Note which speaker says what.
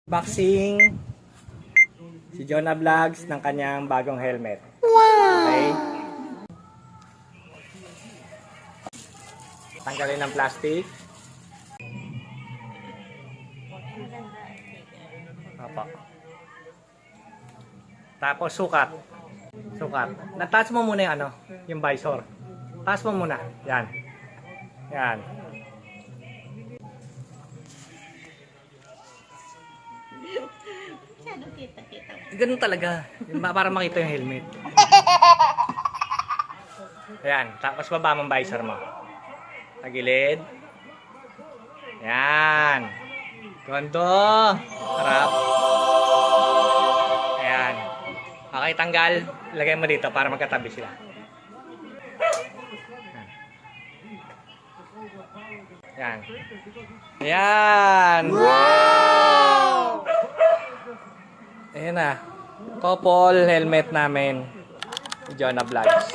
Speaker 1: Boxing si Jonah Vlogs ng kanyang bagong helmet. Okay? Tanggalin ng plastic. Opo. Tapos sukat. Sukat. Nataas mo muna yung yung visor. Taas mo muna. Yan. Yan. Ganun talaga. Para makita yung helmet. Ayan. Tapos baba mo ang visor mo. Tagilid. Ayan. Tondo. Harap. Ayan. Okay, tanggal. Lagay mo dito para magkatabi sila. Ayan. Ayan. Wow! Ayan na. Couple helmet namin. Jonah Vlogs.